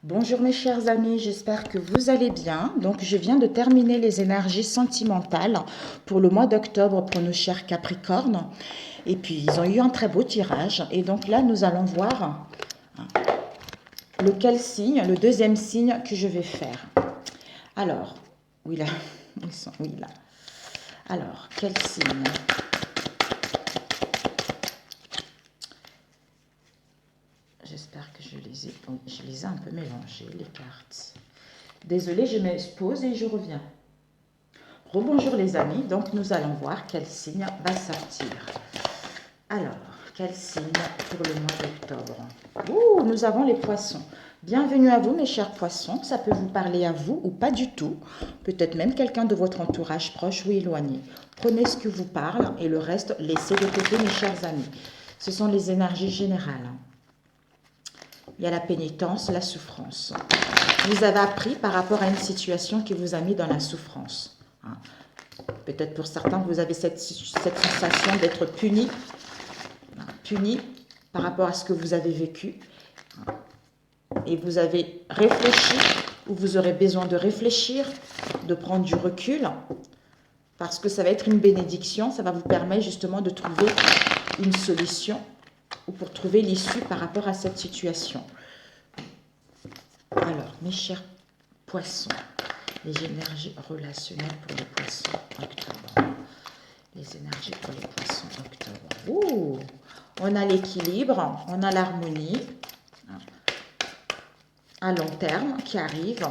Bonjour mes chers amis, j'espère que vous allez bien. Donc je viens de terminer les énergies sentimentales pour le mois d'octobre pour nos chers Capricornes. Et puis ils ont eu un très beau tirage. Et donc là nous allons voir lequel signe, le deuxième signe que je vais faire. Alors, oui là, ils sont, oui là. Alors, quel signe? J'espère que je les ai un peu mélangées, les cartes. Désolée, je m'expose et je reviens. Rebonjour les amis, donc nous allons voir quel signe va sortir. Alors, quel signe pour le mois d'octobre? Ouh, nous avons les poissons. Bienvenue à vous mes chers poissons, ça peut vous parler à vous ou pas du tout. Peut-être même quelqu'un de votre entourage proche ou éloigné. Prenez ce que vous parle et le reste, laissez de côté mes chers amis. Ce sont les énergies générales. Il y a la pénitence, la souffrance. Vous avez appris par rapport à une situation qui vous a mis dans la souffrance. Peut-être pour certains, vous avez cette sensation d'être puni par rapport à ce que vous avez vécu. Et vous avez réfléchi, ou vous aurez besoin de réfléchir, de prendre du recul, parce que ça va être une bénédiction, ça va vous permettre justement de trouver une solution, ou pour trouver l'issue par rapport à cette situation. Alors, mes chers poissons, les énergies relationnelles pour les poissons octobre. Les énergies pour les poissons octobre. Ouh, on a l'équilibre, on a l'harmonie à long terme qui arrive.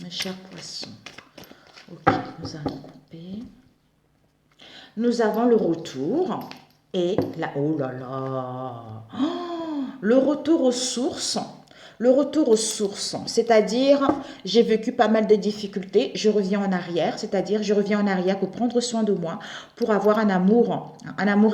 Mes chers poissons. Ok, nous allons couper. Nous avons le retour et la... Oh là là, le retour aux sources. Le retour aux sources, c'est-à-dire j'ai vécu pas mal de difficultés, je reviens en arrière, c'est-à-dire je reviens en arrière pour prendre soin de moi, pour avoir un amour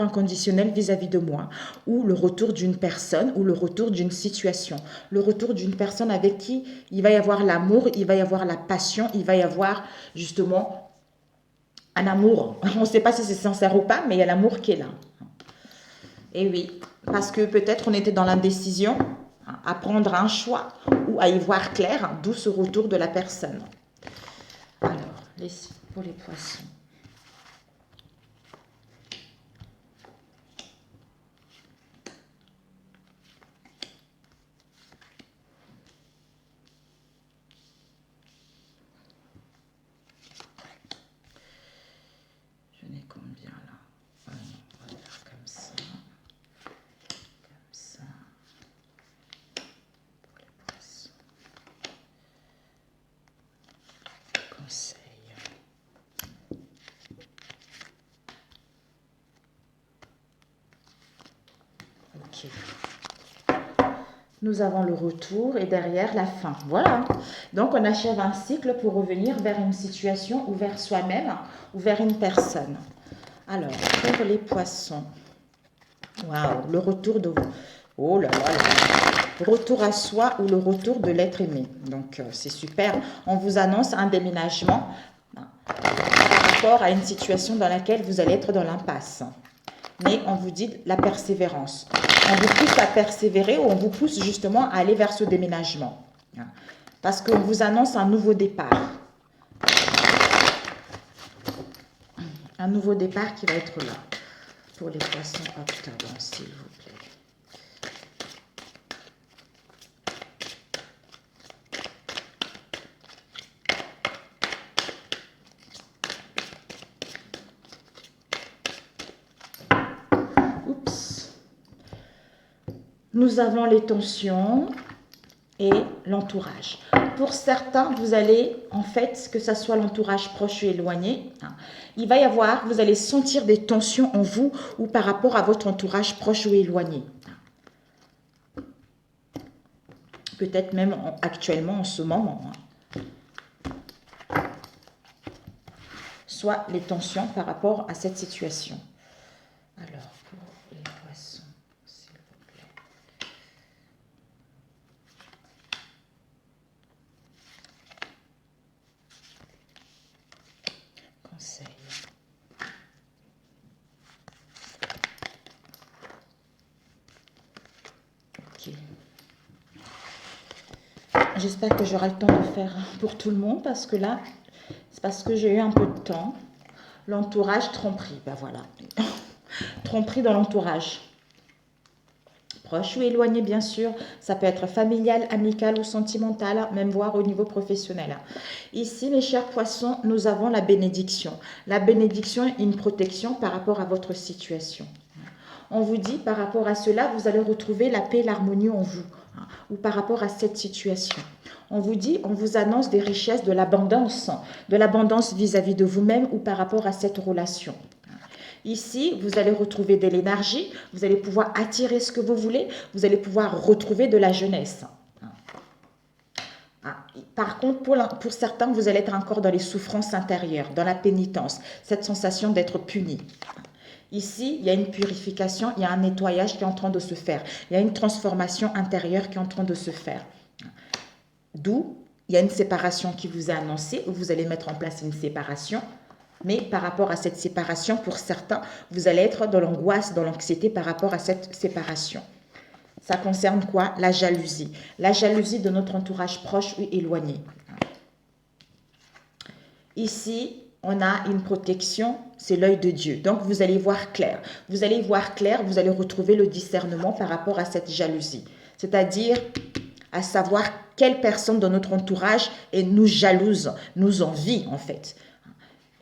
inconditionnel vis-à-vis de moi, ou le retour d'une personne, ou le retour d'une situation, le retour d'une personne avec qui il va y avoir l'amour, il va y avoir la passion, il va y avoir justement un amour. On ne sait pas si c'est sincère ou pas, mais il y a l'amour qui est là. Et oui, parce que peut-être on était dans l'indécision, à prendre un choix ou à y voir clair, d'où ce retour de la personne. Alors, pour les poissons. Je n'ai combien là? On va faire comme ça. Comme ça. Pour les poissons. Conseil. Ok. Nous avons le retour et derrière la fin. Voilà. Donc on achève un cycle pour revenir vers une situation ou vers soi-même ou vers une personne. Alors, pour les poissons. Waouh, le retour de... Oh là là là. Retour à soi ou le retour de l'être aimé. Donc c'est super. On vous annonce un déménagement par rapport à une situation dans laquelle vous allez être dans l'impasse. Mais on vous dit la persévérance. On vous pousse à persévérer ou on vous pousse justement à aller vers ce déménagement. Parce qu'on vous annonce un nouveau départ. Un nouveau départ qui va être là. Pour les poissons octobre, s'il vous plaît. Oups. Nous avons les tensions et l'entourage. Pour certains, vous allez, en fait, que ce soit l'entourage proche ou éloigné, il va y avoir, vous allez sentir des tensions en vous ou par rapport à votre entourage proche ou éloigné. Peut-être même actuellement, en ce moment. Soit les tensions par rapport à cette situation. Alors, pour les poissons, s'il vous plaît. j'espère que j'aurai le temps de faire pour tout le monde parce que là, c'est parce que j'ai eu un peu de temps. L'entourage, tromperie, ben voilà. Tromperie dans l'entourage. Proche ou éloigné, bien sûr. Ça peut être familial, amical ou sentimental, même voire au niveau professionnel. Ici, mes chers poissons, nous avons la bénédiction. La bénédiction est une protection par rapport à votre situation. On vous dit, par rapport à cela, vous allez retrouver la paix et l'harmonie en vous, ou par rapport à cette situation. On vous dit, on vous annonce des richesses, de l'abondance vis-à-vis de vous-même ou par rapport à cette relation. Ici, vous allez retrouver de l'énergie, vous allez pouvoir attirer ce que vous voulez, vous allez pouvoir retrouver de la jeunesse. Par contre, pour certains, vous allez être encore dans les souffrances intérieures, dans la pénitence, cette sensation d'être puni. Ici, il y a une purification, il y a un nettoyage qui est en train de se faire. Il y a une transformation intérieure qui est en train de se faire. D'où, il y a une séparation qui vous est annoncée, où vous allez mettre en place une séparation. Mais par rapport à cette séparation, pour certains, vous allez être dans l'angoisse, dans l'anxiété par rapport à cette séparation. Ça concerne quoi? La jalousie. La jalousie de notre entourage proche ou éloigné. Ici, on a une protection, c'est l'œil de Dieu. Donc, vous allez voir clair. Vous allez voir clair, vous allez retrouver le discernement par rapport à cette jalousie. C'est-à-dire, à savoir quelle personne dans notre entourage nous jalouse, nous envie en fait.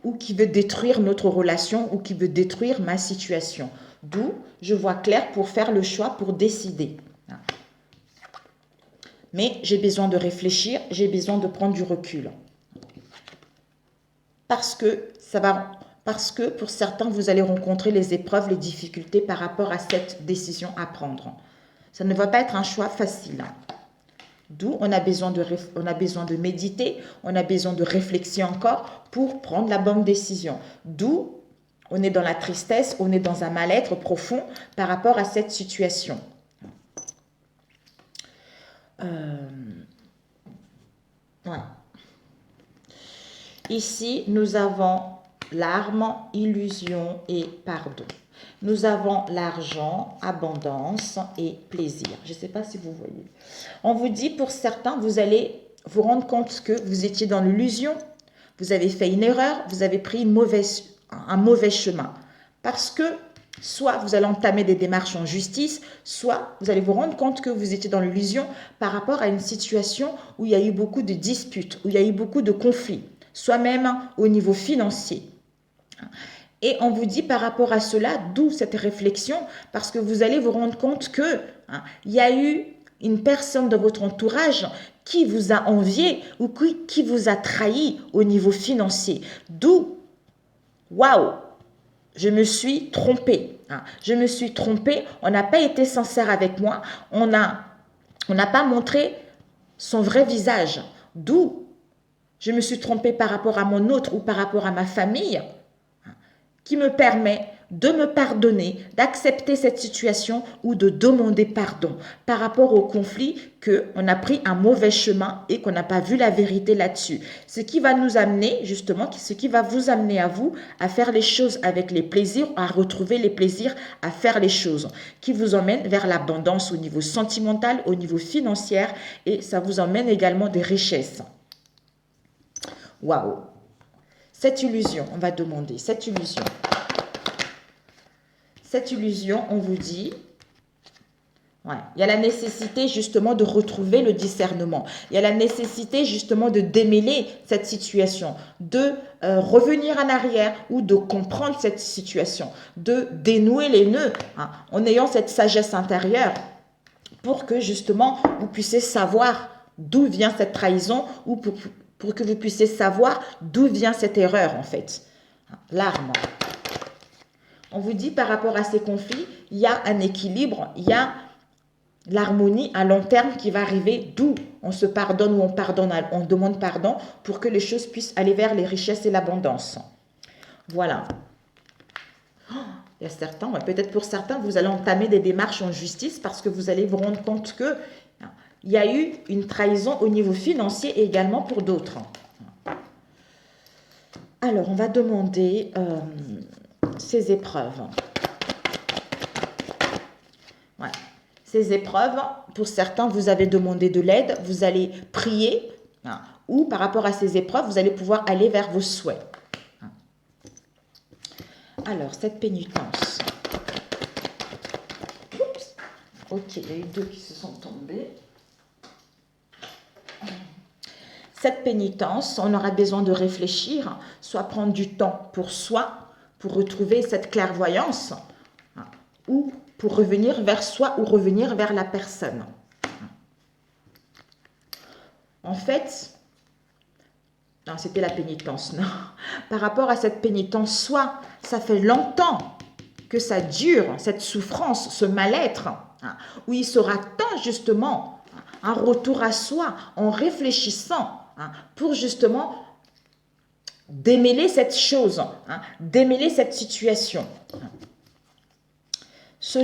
Ou qui veut détruire notre relation, ou qui veut détruire ma situation. D'où, je vois clair pour faire le choix, pour décider. Mais j'ai besoin de réfléchir, j'ai besoin de prendre du recul. Parce que pour certains, vous allez rencontrer les épreuves, les difficultés par rapport à cette décision à prendre. Ça ne va pas être un choix facile. D'où on a besoin de méditer, on a besoin de réflexion encore pour prendre la bonne décision. D'où on est dans la tristesse, on est dans un mal-être profond par rapport à cette situation. Ouais. Ici, nous avons l'arme, illusion et pardon. Nous avons l'argent, abondance et plaisir. Je ne sais pas si vous voyez. On vous dit, pour certains, vous allez vous rendre compte que vous étiez dans l'illusion, vous avez fait une erreur, vous avez pris un mauvais chemin. Parce que soit vous allez entamer des démarches en justice, soit vous allez vous rendre compte que vous étiez dans l'illusion par rapport à une situation où il y a eu beaucoup de disputes, où il y a eu beaucoup de conflits, soit même au niveau financier. Et on vous dit par rapport à cela, d'où cette réflexion, parce que vous allez vous rendre compte que il y a eu une personne dans votre entourage qui vous a envié ou qui vous a trahi au niveau financier. D'où, waouh, je me suis trompée. Je me suis trompée, on n'a pas été sincère avec moi, on n'a pas montré son vrai visage. D'où je me suis trompée par rapport à mon autre ou par rapport à ma famille, qui me permet de me pardonner, d'accepter cette situation ou de demander pardon par rapport au conflit qu'on a pris un mauvais chemin et qu'on n'a pas vu la vérité là-dessus. Ce qui va nous amener, justement, ce qui va vous amener à vous à faire les choses avec les plaisirs, à retrouver les plaisirs, à faire les choses, qui vous emmène vers l'abondance au niveau sentimental, au niveau financier et ça vous emmène également des richesses. Waouh! Cette illusion, on va demander, cette illusion, on vous dit, il y a la nécessité justement de retrouver le discernement. Il y a la nécessité justement de démêler cette situation, de revenir en arrière ou de comprendre cette situation, de dénouer les nœuds en ayant cette sagesse intérieure pour que justement vous puissiez savoir d'où vient cette trahison ou pour que vous puissiez savoir d'où vient cette erreur en fait. L'arme. On vous dit par rapport à ces conflits, il y a un équilibre, il y a l'harmonie à long terme qui va arriver, d'où on se pardonne ou on demande pardon pour que les choses puissent aller vers les richesses et l'abondance. Voilà. Il y a certains, peut-être pour certains, vous allez entamer des démarches en justice parce que vous allez vous rendre compte que il y a eu une trahison au niveau financier et également pour d'autres. Alors, on va demander ces épreuves. Ces épreuves, pour certains, vous avez demandé de l'aide, vous allez prier, hein, ou par rapport à ces épreuves, vous allez pouvoir aller vers vos souhaits. Alors, cette pénitence. Oups. Ok, il y a eu 2 qui se sont tombés. Cette pénitence, on aura besoin de réfléchir, soit prendre du temps pour soi, pour retrouver cette clairvoyance, hein, ou pour revenir vers soi ou revenir vers la personne. En fait, non, c'était la pénitence, non. Par rapport à cette pénitence, soit ça fait longtemps que ça dure, cette souffrance, ce mal-être, hein, où il sera temps justement un retour à soi en réfléchissant, hein, pour justement démêler cette chose, hein, démêler cette situation. Ce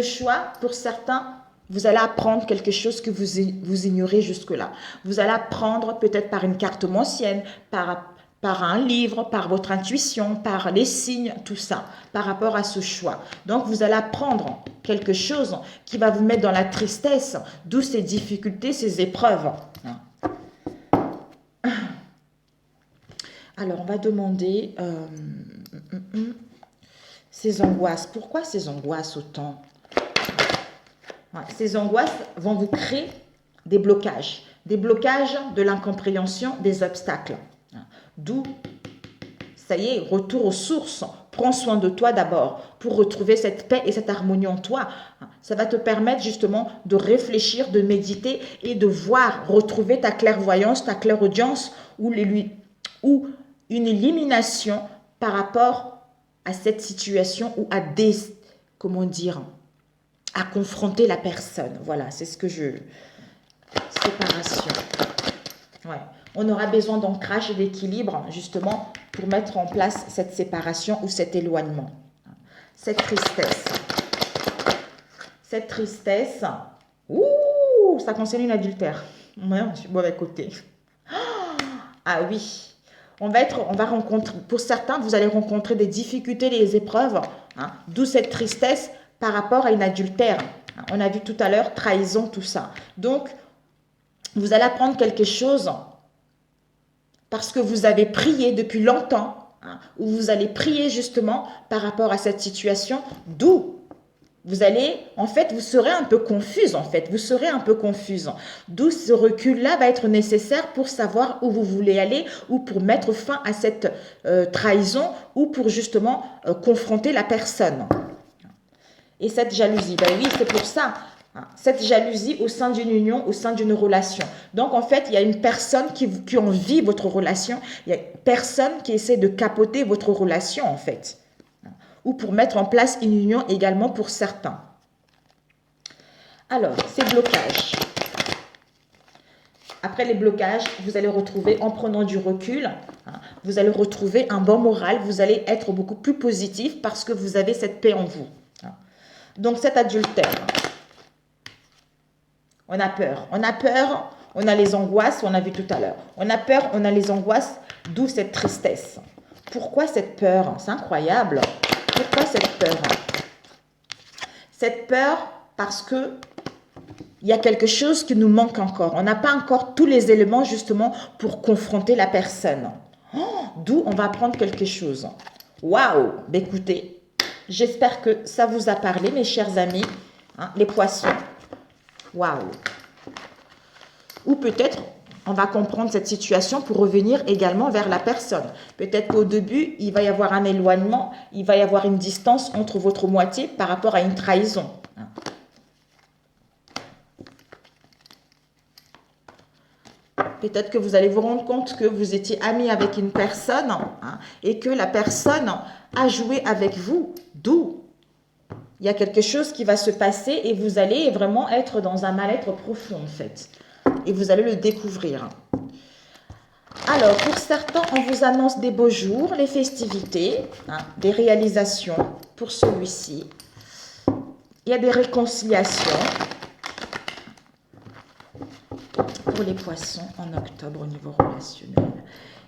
choix, pour certains, vous allez apprendre quelque chose que vous ignorez jusque-là. Vous allez apprendre peut-être par une carte mensienne, par un livre, par votre intuition, par les signes, tout ça, par rapport à ce choix. Donc, vous allez apprendre quelque chose qui va vous mettre dans la tristesse, d'où ces difficultés, ces épreuves. Alors, on va demander ces angoisses. Pourquoi ces angoisses autant? Ces angoisses vont vous créer des blocages de l'incompréhension, des obstacles. D'où, ça y est, retour aux sources. Prends soin de toi d'abord pour retrouver cette paix et cette harmonie en toi. Ça va te permettre justement de réfléchir, de méditer et de voir, retrouver ta clairvoyance, ta clairaudience ou une élimination par rapport à cette situation ou à à confronter la personne. Voilà, c'est ce que séparation. Ouais. On aura besoin d'ancrage et d'équilibre, justement, pour mettre en place cette séparation ou cet éloignement. Cette tristesse. Ça concerne une adultère. Ouais, je suis mauvais côté. Ah oui. On va rencontrer, pour certains, vous allez rencontrer des difficultés, des épreuves, hein, d'où cette tristesse par rapport à une adultère. On a vu tout à l'heure, trahison, tout ça. Donc, vous allez apprendre quelque chose parce que vous avez prié depuis longtemps, hein, ou vous allez prier justement par rapport à cette situation, d'où vous serez un peu confuse D'où ce recul-là va être nécessaire pour savoir où vous voulez aller ou pour mettre fin à cette trahison ou pour justement confronter la personne. Et cette jalousie, ben oui, c'est pour ça. Cette jalousie au sein d'une union, au sein d'une relation. Donc, en fait, il y a une personne qui envie votre relation. Il y a une personne qui essaie de capoter votre relation, en fait. Ou pour mettre en place une union également pour certains. Alors, ces blocages. Après les blocages, vous allez retrouver, en prenant du recul, vous allez retrouver un bon moral. Vous allez être beaucoup plus positif parce que vous avez cette paix en vous. Donc, cet adultère. On a peur, on a les angoisses, on a vu tout à l'heure. On a peur, on a les angoisses, d'où cette tristesse. Pourquoi cette peur? C'est incroyable. Pourquoi cette peur? Cette peur parce que il y a quelque chose qui nous manque encore. On n'a pas encore tous les éléments justement pour confronter la personne. D'où on va apprendre quelque chose. Waouh! Écoutez, j'espère que ça vous a parlé, mes chers amis, hein, les poissons. Waouh! Ou peut-être on va comprendre cette situation pour revenir également vers la personne. Peut-être qu'au début, il va y avoir un éloignement, il va y avoir une distance entre votre moitié par rapport à une trahison. Peut-être que vous allez vous rendre compte que vous étiez ami avec une personne, hein, et que la personne a joué avec vous. D'où il y a quelque chose qui va se passer et vous allez vraiment être dans un mal-être profond en fait. Et vous allez le découvrir. Alors, pour certains, on vous annonce des beaux jours, les festivités, hein, des réalisations pour celui-ci. Il y a des réconciliations pour les poissons en octobre au niveau relationnel.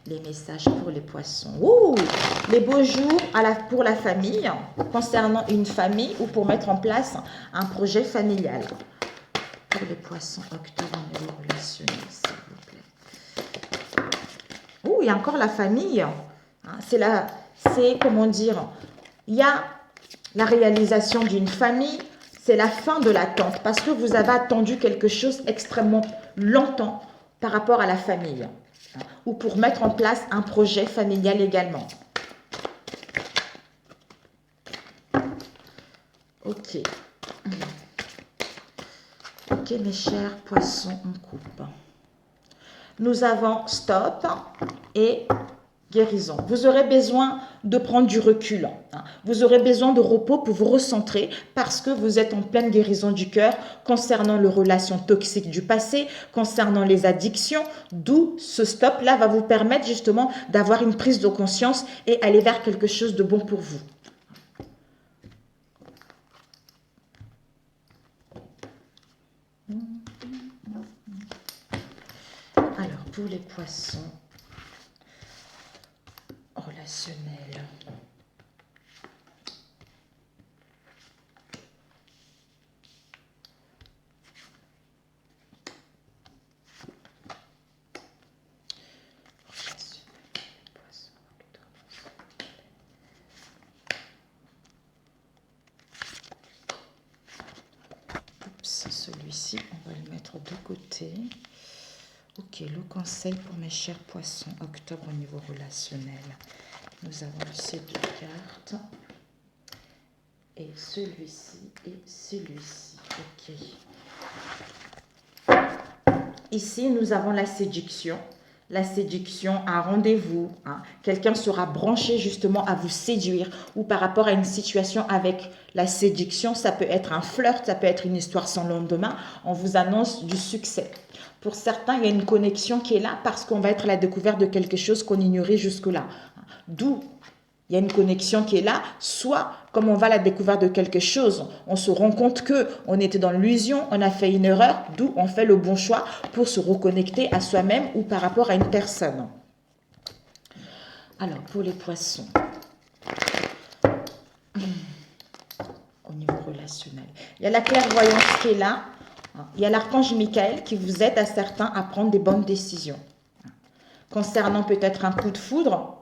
les messages pour les poissons. Ouh, les beaux jours pour la famille, concernant une famille ou pour mettre en place un projet familial. Pour les poissons, octobre au niveau relationnel, s'il vous plaît. Ouh, il y a encore la famille. C'est, comment dire, il y a la réalisation d'une famille, c'est la fin de l'attente parce que vous avez attendu quelque chose extrêmement longtemps par rapport à la famille ou pour mettre en place un projet familial également. Ok. Ok, mes chers poissons, on coupe. Nous avons stop et guérison. Vous aurez besoin de prendre du recul. Vous aurez besoin de repos pour vous recentrer parce que vous êtes en pleine guérison du cœur concernant les relations toxiques du passé, concernant les addictions, d'où ce stop-là va vous permettre justement d'avoir une prise de conscience et aller vers quelque chose de bon pour vous. Alors, pour les poissons relationnels. Celui-ci, on va le mettre de côté. Ok, le conseil pour mes chers poissons, octobre au niveau relationnel. Nous avons ces deux cartes. Et celui-ci et celui-ci. Ok. Ici, nous avons la séduction. La séduction, un rendez-vous. Quelqu'un sera branché justement à vous séduire ou par rapport à une situation avec la séduction. Ça peut être un flirt, ça peut être une histoire sans lendemain. On vous annonce du succès. Pour certains, il y a une connexion qui est là parce qu'on va être à la découverte de quelque chose qu'on ignorait jusque-là. D'où il y a une connexion qui est là, soit comme on va à la découverte de quelque chose, on se rend compte qu'on était dans l'illusion, on a fait une erreur, d'où on fait le bon choix pour se reconnecter à soi-même ou par rapport à une personne. Alors, pour les poissons, au niveau relationnel, il y a la clairvoyance qui est là, il y a l'archange Michael qui vous aide à certains à prendre des bonnes décisions. Concernant peut-être un coup de foudre,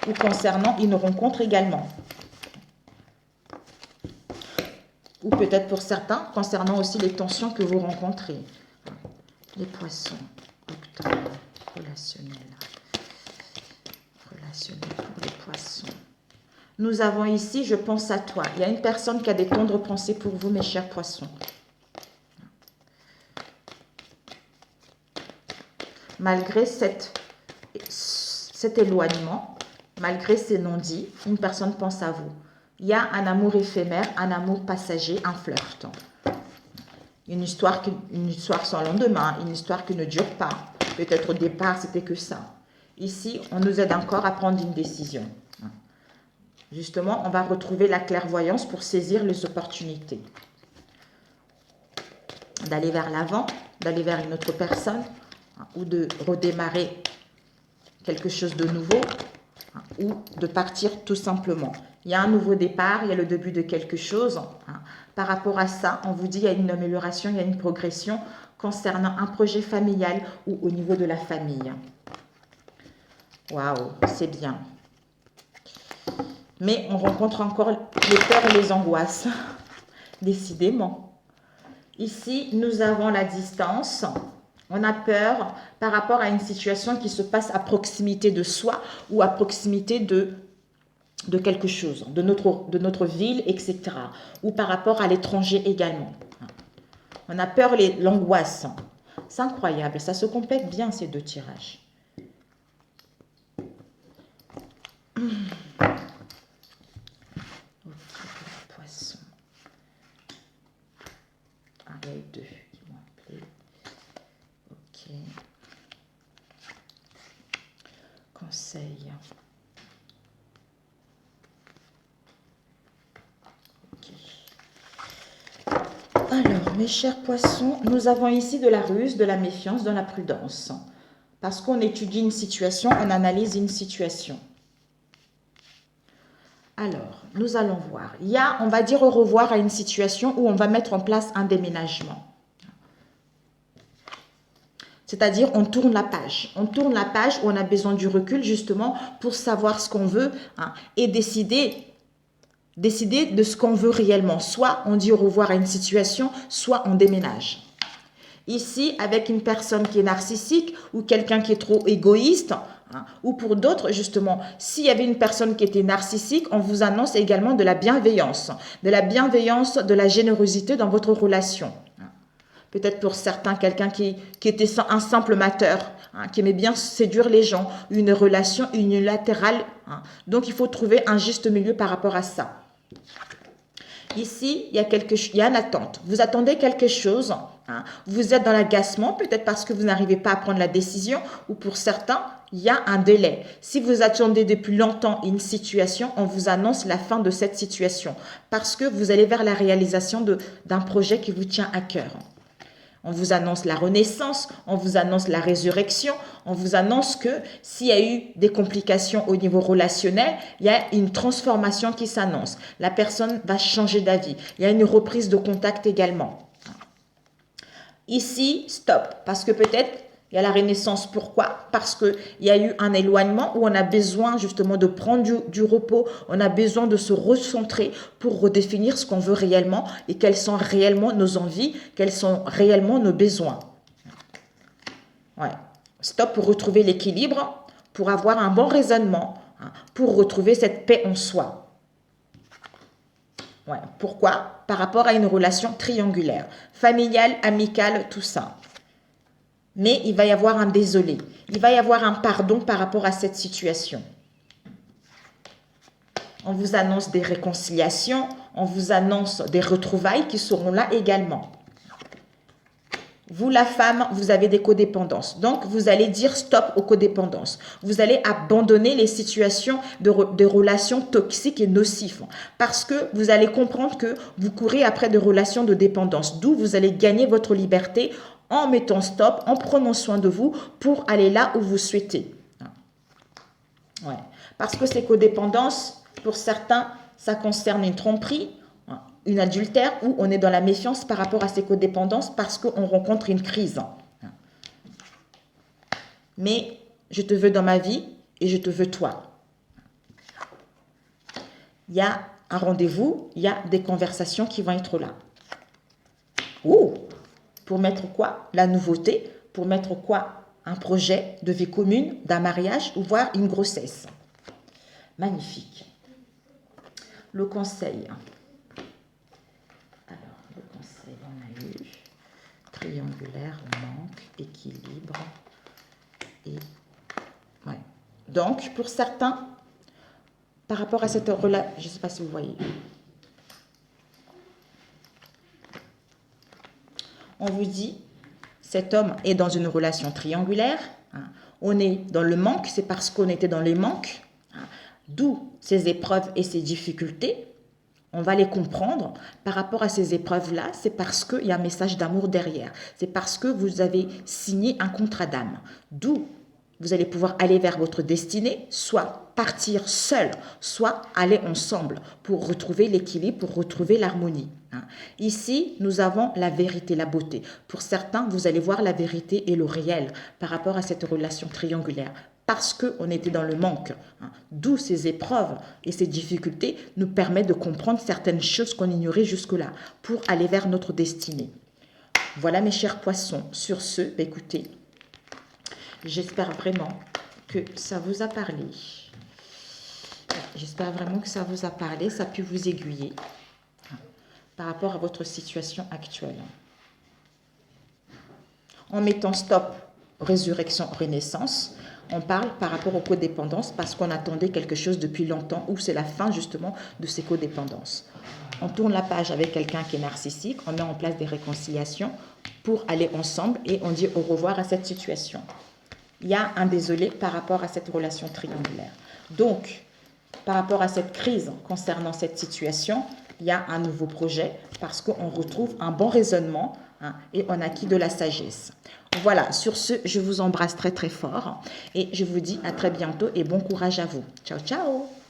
ou concernant une rencontre également. Ou peut-être pour certains, concernant aussi les tensions que vous rencontrez. Les poissons, octobre, relationnel. Relationnel pour les poissons. Nous avons ici, je pense à toi. Il y a une personne qui a des tendres pensées pour vous, mes chers poissons. Malgré cet éloignement, malgré ces non-dits, une personne pense à vous. Il y a un amour éphémère, un amour passager, un flirt. Une histoire sans lendemain, une histoire qui ne dure pas. Peut-être au départ, c'était que ça. Ici, on nous aide encore à prendre une décision. Justement, on va retrouver la clairvoyance pour saisir les opportunités. D'aller vers l'avant, d'aller vers une autre personne, ou de redémarrer quelque chose de nouveau, ou de partir tout simplement. Il y a un nouveau départ, il y a le début de quelque chose. Par rapport à ça, on vous dit qu'il y a une amélioration, il y a une progression concernant un projet familial ou au niveau de la famille. Waouh, c'est bien. Mais on rencontre encore les peurs et les angoisses. Décidément. Ici, nous avons la distance. On a peur par rapport à une situation qui se passe à proximité de soi ou à proximité de quelque chose, de notre ville, etc. Ou par rapport à l'étranger également. On a peur, l'angoisse. C'est incroyable, ça se complète bien ces deux tirages. Ok, poisson. Ah, il y a eu deux qui m'ont appelé. Ok. Conseil. Ok. Alors, mes chers poissons, nous avons ici de la ruse, de la méfiance, de la prudence. Parce qu'on étudie une situation, on analyse une situation. Alors, nous allons voir. Il y a, on va dire au revoir à une situation où on va mettre en place un déménagement. C'est-à-dire, on tourne la page. On tourne la page où on a besoin du recul, justement, pour savoir ce qu'on veut et décider de ce qu'on veut réellement. Soit on dit au revoir à une situation, soit on déménage. Ici, avec une personne qui est narcissique ou quelqu'un qui est trop égoïste, ou pour d'autres, justement, s'il y avait une personne qui était narcissique, on vous annonce également de la bienveillance, de la générosité dans votre relation. Peut-être pour certains, quelqu'un qui était un simple mateur, qui aimait bien séduire les gens, une relation unilatérale. Donc, il faut trouver un juste milieu par rapport à ça. Ici, il y a une attente. Vous attendez quelque chose. Vous êtes dans l'agacement, peut-être parce que vous n'arrivez pas à prendre la décision, ou pour certains, il y a un délai. Si vous attendez depuis longtemps une situation, on vous annonce la fin de cette situation, parce que vous allez vers la réalisation d'un projet qui vous tient à cœur. On vous annonce la renaissance, on vous annonce la résurrection, on vous annonce que s'il y a eu des complications au niveau relationnel, il y a une transformation qui s'annonce. La personne va changer d'avis. Il y a une reprise de contact également. Ici, stop, parce que peut-être il y a la renaissance. Pourquoi? Parce qu'il y a eu un éloignement où on a besoin justement de prendre du repos, on a besoin de se recentrer pour redéfinir ce qu'on veut réellement et quelles sont réellement nos envies, quels sont réellement nos besoins. Ouais. Stop pour retrouver l'équilibre, pour avoir un bon raisonnement, pour retrouver cette paix en soi. Ouais. Pourquoi? Par rapport à une relation triangulaire, familiale, amicale, tout ça. Mais il va y avoir un désolé. Il va y avoir un pardon par rapport à cette situation. On vous annonce des réconciliations, on vous annonce des retrouvailles qui seront là également. Vous, la femme, vous avez des codépendances. Donc, vous allez dire stop aux codépendances. Vous allez abandonner les situations de relations toxiques et nocives. Parce que vous allez comprendre que vous courez après des relations de dépendance. D'où vous allez gagner votre liberté en mettant stop, en prenant soin de vous pour aller là où vous souhaitez. Ouais. Parce que ces codépendances, pour certains, ça concerne une tromperie, une adultère, où on est dans la méfiance par rapport à ces codépendances parce qu'on rencontre une crise. Mais je te veux dans ma vie et je te veux toi. Il y a un rendez-vous, il y a des conversations qui vont être là. Oh! Pour mettre quoi? La nouveauté. Pour mettre quoi? Un projet de vie commune, d'un mariage ou voire une grossesse. Magnifique. Le conseil. Alors, le conseil, on a eu triangulaire, manque, équilibre. Et ouais. Donc, pour certains, par rapport à cette relation, je ne sais pas si vous voyez. On vous dit, cet homme est dans une relation triangulaire. On est dans le manque, c'est parce qu'on était dans les manques. D'où ces épreuves et ces difficultés. On va les comprendre. Par rapport à ces épreuves-là, c'est parce qu'il y a un message d'amour derrière. C'est parce que vous avez signé un contrat d'âme. D'où vous allez pouvoir aller vers votre destinée, soit partir seul, soit aller ensemble pour retrouver l'équilibre, pour retrouver l'harmonie. Ici, nous avons la vérité, la beauté. Pour certains, vous allez voir la vérité et le réel par rapport à cette relation triangulaire. Parce qu'on était dans le manque. D'où ces épreuves et ces difficultés nous permettent de comprendre certaines choses qu'on ignorait jusque-là pour aller vers notre destinée. Voilà mes chers poissons. Sur ce, écoutez, j'espère vraiment que ça vous a parlé. J'espère vraiment que ça vous a parlé, ça a pu vous aiguiller par rapport à votre situation actuelle. En mettant stop, résurrection, renaissance, on parle par rapport aux codépendances parce qu'on attendait quelque chose depuis longtemps ou c'est la fin justement de ces codépendances. On tourne la page avec quelqu'un qui est narcissique, on met en place des réconciliations pour aller ensemble et on dit au revoir à cette situation. Il y a un désolé par rapport à cette relation triangulaire. Donc, par rapport à cette crise concernant cette situation, il y a un nouveau projet parce qu'on retrouve un bon raisonnement, hein, et on acquit de la sagesse. Voilà, sur ce, je vous embrasse très très fort et je vous dis à très bientôt et bon courage à vous. Ciao, ciao!